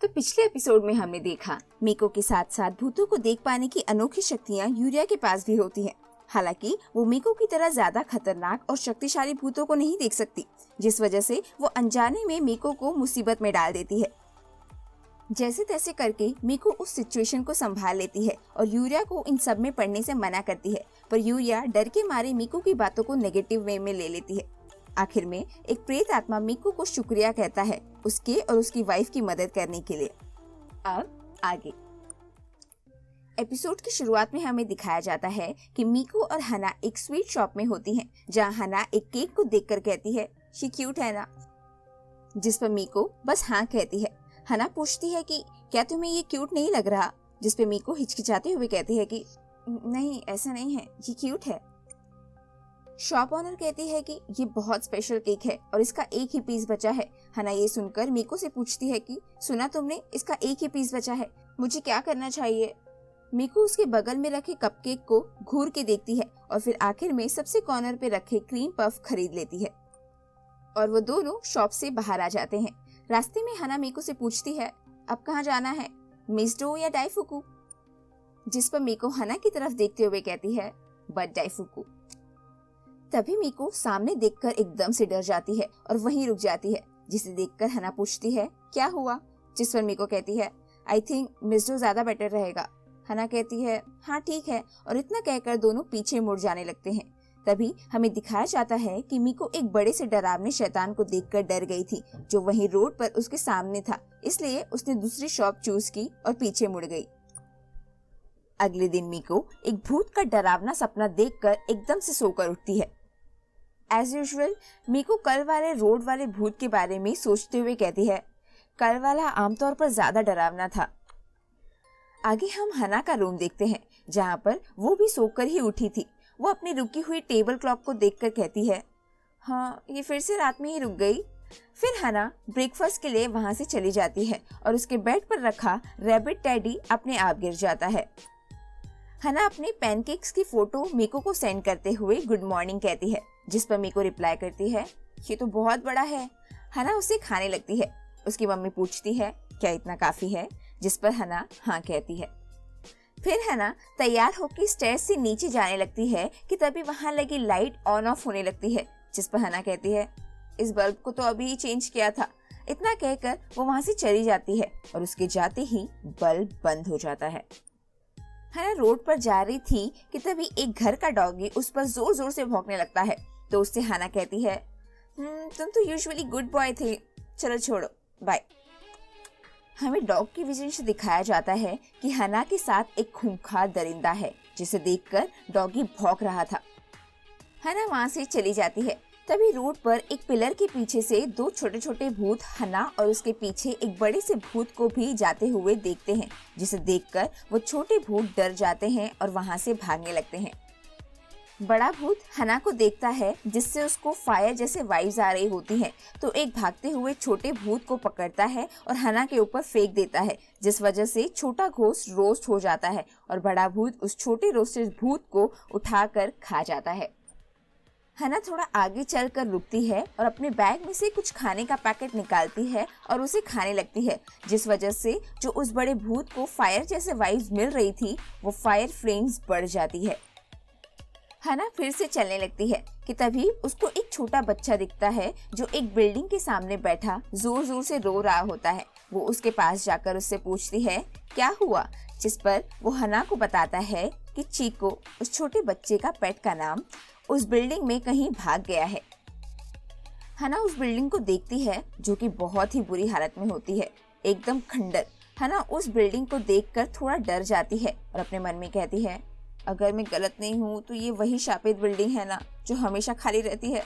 तो पिछले एपिसोड में हमने देखा मीको के साथ साथ भूतों को देख पाने की अनोखी शक्तियाँ यूरिया के पास भी होती हैं। हालांकि वो मीको की तरह ज्यादा खतरनाक और शक्तिशाली भूतों को नहीं देख सकती, जिस वजह से वो अनजाने में मीको को मुसीबत में डाल देती है। जैसे तैसे करके मीको उस सिचुएशन को संभाल लेती है और यूरिया को इन सब में पढ़ने से मना करती है, पर यूरिया डर के मारे मीको की बातों को नेगेटिव वे में ले लेती है। आखिर में एक प्रेत आत्मा मीको को शुक्रिया कहता है उसके और उसकी वाइफ की मदद करने के लिए। अब आगे एपिसोड की शुरुआत में हमें दिखाया जाता है कि मीको और हना एक स्वीट शॉप में होती हैं, जहां हना एक केक को देखकर कहती है शी क्यूट है ना, जिस पर मीको बस हाँ कहती है। हना पूछती है कि क्या तुम्हें ये क्यूट नहीं लग रहा, जिस पे मीको हिचकिचाते हुए कहती है कि नहीं ऐसा नहीं है, ये क्यूट है। शॉप ओनर कहती है कि ये बहुत स्पेशल केक है और इसका एक ही पीस बचा है। हना ये सुनकर मीको से पूछती है कि सुना तुमने, इसका एक ही पीस बचा है, मुझे क्या करना चाहिए। मीको उसके बगल में रखे कपकेक को घूर के देखती है और फिर आखिर में सबसे कॉर्नर पे रखे क्रीम पफ खरीद लेती है और वो दोनों शॉप से बाहर आ जाते हैं। रास्ते में हना मीको से पूछती है अब कहाँ जाना है, मिस्डो या डाइफुकु, जिस पर मीको हना की तरफ देखते हुए कहती है बट डाइफुकु। तभी मीको सामने देखकर एकदम से डर जाती है और वहीं रुक जाती है, जिसे देखकर हना पूछती है क्या हुआ, जिस पर मीको कहती है आई थिंक मिस्डो ज्यादा बेटर रहेगा। हना कहती है हाँ ठीक है, और इतना कहकर दोनों पीछे मुड़ जाने लगते हैं। तभी हमें दिखाया जाता है कि मीको एक बड़े से डरावने शैतान को देखकर डर गई थी, जो वहीं रोड पर उसके सामने था, इसलिए उसने दूसरी शॉप चूज की और पीछे मुड़ गई। अगले दिन मीको एक भूत का डरावना सपना देखकर एकदम से सोकर उठती है। एज यूजुअल मीको कल वाले रोड वाले भूत के बारे में सोचते हुए कहती है कल वाला आमतौर पर ज्यादा डरावना था। आगे हम हना का रूम देखते हैं, जहाँ पर वो भी सोकर ही उठी थी। वो अपनी रुकी हुई टेबल क्लॉक को देखकर कहती है हाँ ये फिर से रात में ही रुक गई। फिर हना ब्रेकफास्ट के लिए वहाँ से चली जाती है और उसके बेड पर रखा रैबिट टेडी अपने आप गिर जाता है। हना अपने पैनकेक्स की फोटो मीको को सेंड करते हुए गुड मॉर्निंग कहती है, जिस पर मीको रिप्लाई करती है ये तो बहुत बड़ा है। हना उसे खाने लगती है। उसकी मम्मी पूछती है क्या इतना काफी है, जिस पर हना हाँ कहती है। फिर हना तैयार होकर स्टेयर्स से नीचे जाने लगती है कि तभी वहां लगी लाइट ऑन ऑफ होने लगती है, जिस पर हना कहती है इस बल्ब को तो अभी ही चेंज किया था। इतना कहकर वो वहां से चली जाती है और उसके जाते ही बल्ब बंद हो जाता है। हना रोड पर जा रही थी कि तभी एक घर का डॉगी उस पर जोर जोर से भौंकने लगता है, तो उससे हना कहती है तुम तो यूजुअली गुड बॉय थे, चलो छोड़ो बाय। हमें डॉग की विजन से दिखाया जाता है कि हना के साथ एक खूंखार दरिंदा है, जिसे देखकर डॉगी भौंक रहा था। हना वहां से चली जाती है। तभी रोड पर एक पिलर के पीछे से दो छोटे छोटे भूत हना और उसके पीछे एक बड़े से भूत को भी जाते हुए देखते हैं, जिसे देखकर वो छोटे भूत डर जाते हैं और वहां से भागने लगते हैं। बड़ा भूत हना को देखता है, जिससे उसको फायर जैसे वाइब्स आ रही होती हैं, तो एक भागते हुए छोटे भूत को पकड़ता है और हना के ऊपर फेंक देता है, जिस वजह से छोटा घोस्ट रोस्ट हो जाता है और बड़ा भूत उस छोटे रोस्टेड भूत को उठाकर खा जाता है। हना थोड़ा आगे चलकर रुकती है और अपने बैग में से कुछ खाने का पैकेट निकालती है और उसे खाने लगती है, जिस वजह से जो उस बड़े भूत को फायर जैसे वाइब्स मिल रही थी वो फायर फ्लेम्स बढ़ जाती है। हना फिर से चलने लगती है कि तभी उसको एक छोटा बच्चा दिखता है, जो एक बिल्डिंग के सामने बैठा जोर जोर से रो रहा होता है। वो उसके पास जाकर उससे पूछती है क्या हुआ, जिस पर वो हना को बताता है कि चीको, उस छोटे बच्चे का पेट का नाम, उस बिल्डिंग में कहीं भाग गया है। हना उस बिल्डिंग को देखती है, जो कि बहुत ही बुरी हालत में होती है, एकदम खंडर। हना उस बिल्डिंग को देखकर थोड़ा डर जाती है और अपने मन में कहती है अगर मैं गलत नहीं हूँ तो ये वही शापित बिल्डिंग है ना, जो हमेशा खाली रहती है।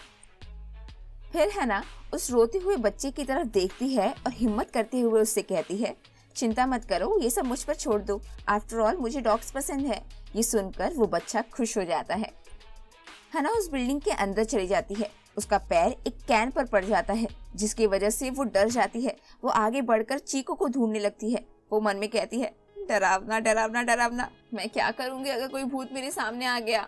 फिर हना उस रोते हुए बच्चे की तरफ देखती है और हिम्मत करते हुए उससे कहती है चिंता मत करो, ये सब मुझ पर छोड़ दो, आफ्टर ऑल मुझे डॉग्स पसंद है। ये सुनकर वो बच्चा खुश हो जाता है। हना उस बिल्डिंग के अंदर चली जाती है। उसका पैर एक कैन पर पड़ जाता है, जिसकी वजह से वो डर जाती है। वो आगे बढ़कर चीको को ढूंढने लगती है। वो मन में कहती है डरावना डरावना डरावना, मैं क्या करूंगी अगर कोई भूत मेरे सामने आ गया।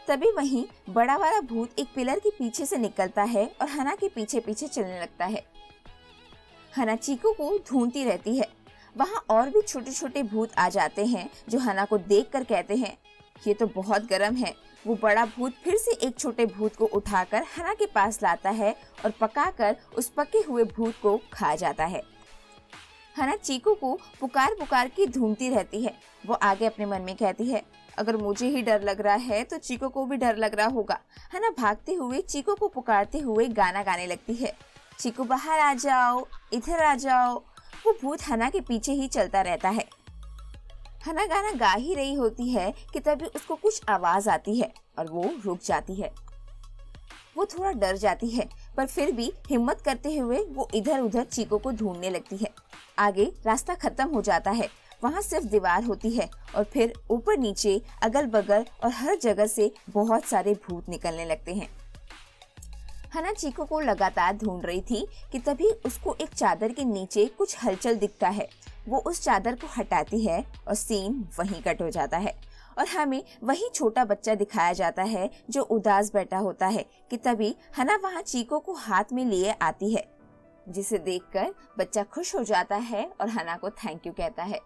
तभी वहीं बड़ा वाला भूत एक पिलर के पीछे से निकलता है और हना के पीछे पीछे चलने लगता है। हना चीकू को ढूंढती रहती है। वहाँ और भी छोटे छोटे भूत आ जाते हैं जो हना को देखकर कहते हैं, ये तो बहुत गर्म है। वो बड़ा भूत फिर से एक छोटे भूत को उठाकर हना के पास लाता है और पकाकर उस पके हुए भूत को खा जाता है। हना चीकू को पुकार पुकार के ढूंढती रहती है। वो आगे अपने मन में कहती है, अगर मुझे ही डर लग रहा है तो चीकू को भी डर लग रहा होगा। हना भागते हुए चीकू को पुकारते हुए गाना गाने लगती है, चीकू बाहर आ जाओ, इधर आ जाओ। वो भूत हना के पीछे ही चलता रहता है। हना गाना गा ही रही होती है कि तभी उसको कुछ आवाज आती है और वो रुक जाती है। वो थोड़ा डर जाती है पर फिर भी हिम्मत करते हुए वो इधर उधर चीकू को ढूंढने लगती है। आगे रास्ता खत्म हो जाता है। वहाँ सिर्फ दीवार होती है और फिर ऊपर नीचे अगल बगल और हर जगह से बहुत सारे भूत निकलने लगते हैं। हना चीकू को लगातार ढूंढ रही थी कि तभी उसको एक चादर के नीचे कुछ हलचल दिखता है। वो उस चादर को हटाती है और सीन वहीं कट हो जाता है और हमें वही छोटा बच्चा दिखाया जाता है जो उदास बैठा होता है कि तभी हना वहाँ चीकू को हाथ में लिए आती है, जिसे देखकर बच्चा खुश हो जाता है और हना को थैंक यू कहता है।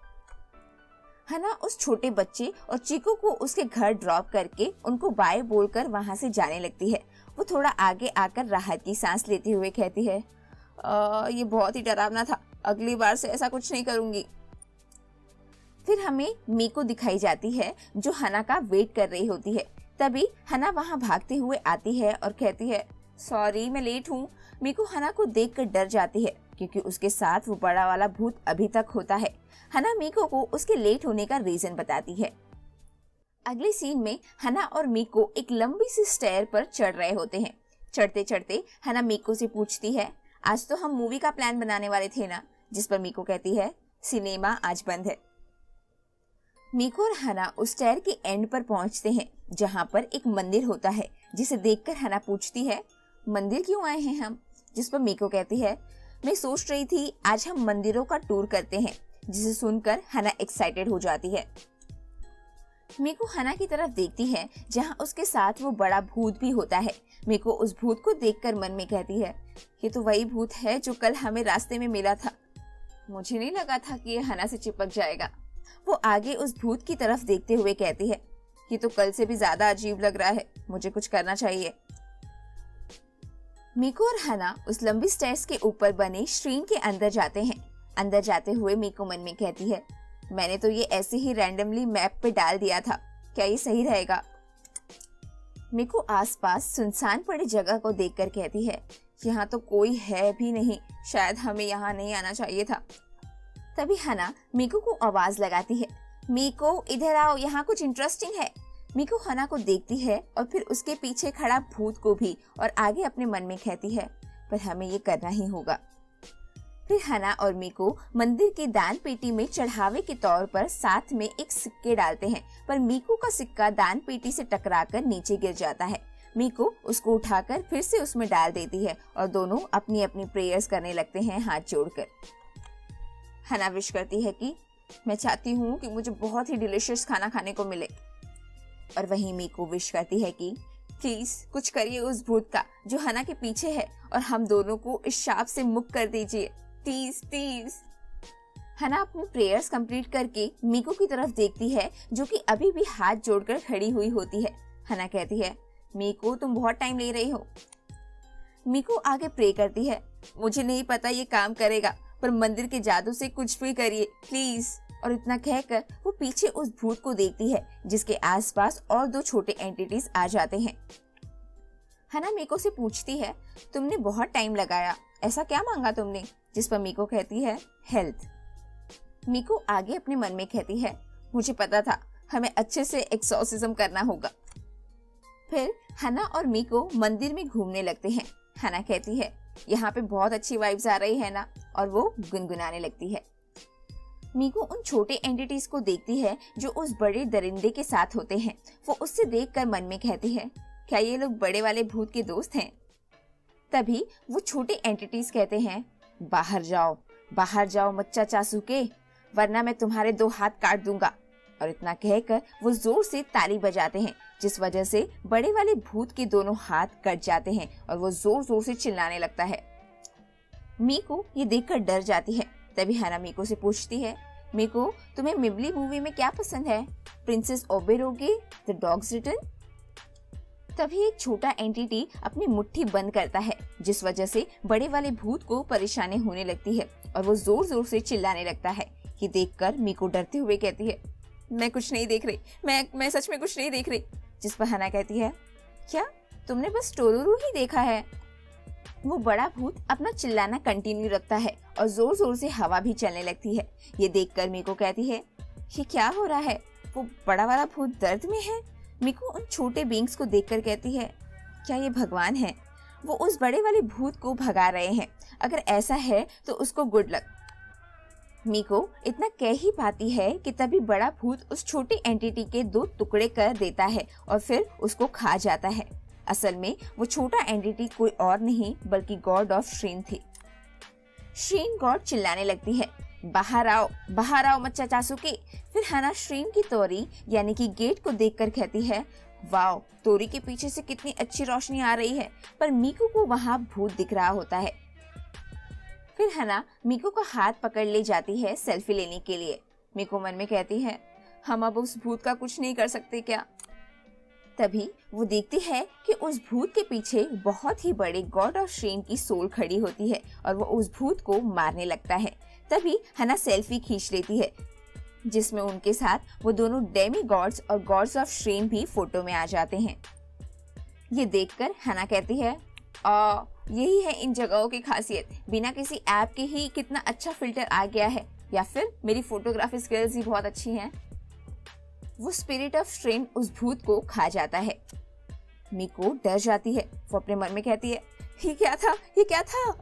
हना उस छोटे बच्चे और चीकू को उसके घर ड्रॉप करके उनको बाय बोलकर वहाँ से जाने लगती है। वो थोड़ा आगे आकर राहत की सांस लेते हुए कहती है, ये बहुत ही डरावना था, अगली बार से ऐसा कुछ नहीं करूंगी। फिर हमें मीकू दिखाई जाती है जो हना का वेट कर रही होती है। तभी हना वहाँ भागते हुए आती है और कहती है, सॉरी मैं लेट हूँ। मीकू हना को देखकर डर जाती है क्योंकि उसके साथ वो बड़ा वाला भूत अभी तक होता है। हना मीकू को उसके लेट होने का रीजन बताती है। अगले सीन में हना और मीकू एक लंबी सी स्टेयर पर चढ़ रहे होते हैं। चढ़ते चढ़ते हना मीकू से पूछती है, आज तो हम मूवी का प्लान बनाने वाले थे ना? जिस पर मीकू कहती है, सिनेमा आज बंद है। मीकू और हना उस स्टेयर के एंड पर पहुंचते हैं जहां पर एक मंदिर होता है, जिसे देखकर हना पूछती है, मंदिर क्यों आए हैं हम? जिस पर मीकू कहती है, मैं सोच रही थी आज हम मंदिरों का टूर करते हैं। जिसे सुनकर हना एक्साइटेड हो जाती है। मीकू हना की तरफ देखती है जहां उसके साथ वो बड़ा भूत भी होता है। मीकू उस भूत को देखकर मन में कहती है, ये तो वही भूत है जो कल हमें रास्ते में मिला था। मुझे नहीं लगा था कि ये हना से चिपक जाएगा। वो आगे उस भूत की तरफ देखते हुए कहती है, ये तो कल से भी ज्यादा अजीब लग रहा है, मुझे कुछ करना चाहिए। मीकू और हना उस लंबी स्टेयर्स के ऊपर बने श्रीन के अंदर जाते हैं। अंदर जाते हुए मीकू मन में कहती है, मैंने तो ये ऐसे ही रैंडमली मैप पे डाल दिया था, क्या ये सही रहेगा? मीकू आसपास सुनसान पड़ी जगह को देखकर कहती है, यहाँ तो कोई है भी नहीं, शायद हमें यहाँ नहीं आना चाहिए था। तभी हना मीकू को आवाज लगाती है, मीकू इधर आओ, यहाँ कुछ इंटरेस्टिंग है। मीकू हना को देखती है और फिर उसके पीछे खड़ा भूत को भी और आगे अपने मन में कहती है, पर हमें ये करना ही होगा। फिर हना और मीकू मंदिर की दान पेटी में चढ़ावे के तौर पर साथ में एक सिक्के डालते हैं, पर मीकू का सिक्का दान पेटी से टकराकर नीचे गिर जाता है। मीकू उसको उठाकर फिर से उसमें डाल देती है और दोनों अपनी अपनी प्रेयर्स करने लगते हैं हाथ जोड़कर। हना विश करती है कि मैं चाहती हूँ कि मुझे बहुत ही डिलीशियस खाना खाने को मिले, और वहीं मीकू विश करती है कि प्लीज कुछ करिए उस भूत का जो हना के पीछे है और हम दोनों को इस शाप से मुक्त कर दीजिए, प्लीज प्लीज। हना अपनी प्रेयर्स कंप्लीट करके मीकू की तरफ देखती है जो कि अभी भी हाथ जोड़कर खड़ी हुई होती है। हना कहती है, मीकू तुम बहुत टाइम ले रही हो। मीकू आगे प्रे करती है, मुझे नहीं पता ये काम करेगा, पर मंदिर के जादू से कुछ भी करिए प्लीज। और इतना कहकर वो पीछे उस भूत को देखती है जिसके आसपास और दो छोटे एंटिटीज आ जाते हैं। हना मीकू से पूछती है, तुमने बहुत टाइम लगाया, ऐसा क्या मांगा तुमने? जिस पर मीकू कहती है, हेल्थ। मीकू आगे अपने मन में कहती है, मुझे पता था हमें अच्छे से एक्सोर्सिज्म करना होगा। फिर हना और मीकू मंदिर में घूमने लगते हैं। हना कहती है, यहाँ पे बहुत अच्छी वाइब्स आ रही है ना, और वो गुनगुनाने लगती है। मीकू उन छोटे एंटिटीज को देखती है जो उस बड़े दरिंदे के साथ होते हैं। वो उससे देखकर मन में कहती है, क्या ये लोग बड़े वाले भूत के दोस्त हैं? तभी वो छोटे एंटिटीज कहते हैं, बाहर जाओ मच्चा चासू के, वरना मैं तुम्हारे 2 हाथ काट दूंगा। और इतना कहकर वो जोर से ताली बजाते हैं, जिस वजह से बड़े वाले भूत के दोनों हाथ कट जाते हैं और वो जोर जोर से चिल्लाने लगता है। मीको ये देखकर डर जाती है। तभी हना मीको से पूछती है, मीको तुम्हें मिबली मूवी में क्या पसंद है, प्रिंसेस ओबेरोगे, द डॉग्स रिटर्न? तभी एक छोटा एंटिटी अपनी मुट्ठी बंद करता है, जिस वजह से बड़े वाले भूत को परेशानी होने लगती है और वो जोर जोर से चिल्लाने लगता है। ये देखकर मीको डरते हुए कहती है, मैं कुछ नहीं देख रही, मैं सच में कुछ नहीं देख रही। जिस पर हना कहती है, क्या तुमने बस टोरोरो ही देखा है? वो बड़ा भूत अपना चिल्लाना कंटिन्यू रखता है और जोर जोर से हवा भी चलने लगती है। ये देखकर मीको कहती है, ये क्या हो रहा है? वो बड़ा वाला भूत दर्द में है। मीको उन छोटे बींग्स को देखकर कहती है, क्या ये भगवान है? वो उस बड़े वाले भूत को भगा रहे हैं। अगर ऐसा है तो उसको गुड लक। मीको इतना कह ही पाती है कि तभी बड़ा भूत उस छोटे एंटिटी के 2 टुकड़े कर देता है और फिर उसको खा जाता है। असल में वो छोटा एंटिटी कोई और नहीं बल्कि गॉड ऑफ श्रीन थी। श्रीन गॉड चिल्लाने लगती है, बाहर आओ मच्चा चासुके। फिर हना श्रीन की तोरी यानी कि गेट को देखकर कहती है, वाओ, तोरी के पीछे से कितनी अच्छी रोशनी आ रही है। पर मीको को वहाँ भूत दिख रहा होता है। फिर हना मीको का हाथ पकड़ ले जाती है सेल्फी लेने के लिए। मीको मन में कहती है, हम अब उस भूत का कुछ नहीं कर सकते क्या? तभी वो देखती है कि उस भूत के पीछे बहुत ही बड़े गॉड ऑफ श्रीन की सोल खड़ी होती है और वो उस भूत को मारने लगता है। तभी हना सेल्फी खींच लेती है, जिसमें उनके साथ वो दोनों डेमी गॉड्स और गॉड्स ऑफ श्रीन भी फोटो में आ जाते हैं। ये देखकर हना कहती है, यही है इन जगहों की खासियत, बिना किसी ऐप के ही कितना अच्छा फिल्टर आ गया है, या फिर मेरी फोटोग्राफी स्किल्स ही बहुत अच्छी हैं। वो स्पिरिट ऑफ श्रीन उस भूत को खा जाता है। मीको डर जाती है। वो अपने मन में कहती है, ये क्या था?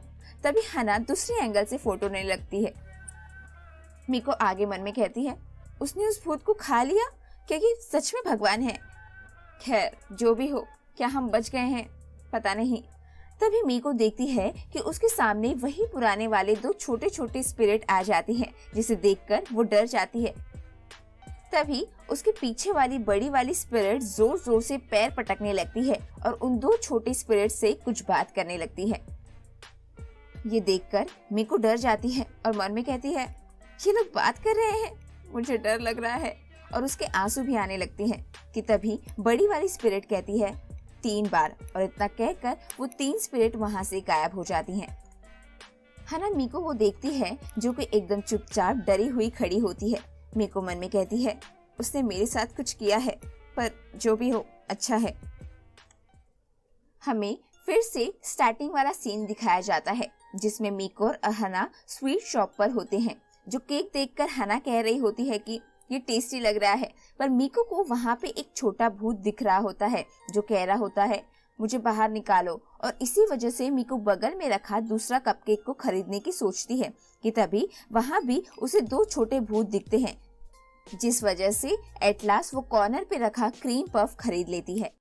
तभी हना दूसरे एंगल से फोटो लेने लगती है। मीको आगे मन में कहती है, उसने उस भूत को खा लिया? क्या ये सच में भगवान है? खैर जो भी हो, क्या हम बच गए हैं? पता नहीं। तभी मीको देखती है कि उसके सामने वही पुराने वाले 2 छोटे छोटे स्पिरिट आ जाती हैं, जिसे देखकर वो डर जाती है। तभी उसके पीछे वाली बड़ी वाली स्पिरिट जोर जोर से पैर पटकने लगती है और उन 2 छोटे स्पिरिट से कुछ बात करने लगती है। ये देखकर मीको डर जाती है और मन में कहती है, ये लोग बात कर रहे हैं, मुझे डर लग रहा है। और उसके आंसू भी आने लगते हैं कि तभी बड़ी वाली स्पिरिट कहती है 3 बार, और इतना कहकर वो 3 स्पिरिट वहां से गायब हो जाती हैं। हना मीको को देखती है, जो कि एकदम चुपचाप डरी हुई खड़ी होती है। मीको मन में कहती है, उसने मेरे साथ कुछ किया है, पर जो भी हो अच्छा है। हमें फिर से स्टार्टिंग वाला सीन दिखाया जाता है, जिसमें मीको और हना स्वीट शॉप पर होते हैं। जो केक देखकर हना कह रही होती है कि ये टेस्टी लग रहा है, पर मीको को वहाँ पे एक छोटा भूत दिख रहा होता है, जो कह रहा होता है, मुझे बाहर निकालो। और इसी वजह से मीको बगल में रखा दूसरा कपकेक को खरीदने की सोचती है कि तभी वहाँ भी उसे 2 छोटे भूत दिखते हैं, जिस वजह से एट लास्ट वो कॉर्नर पे रखा क्रीम पफ खरीद लेती है।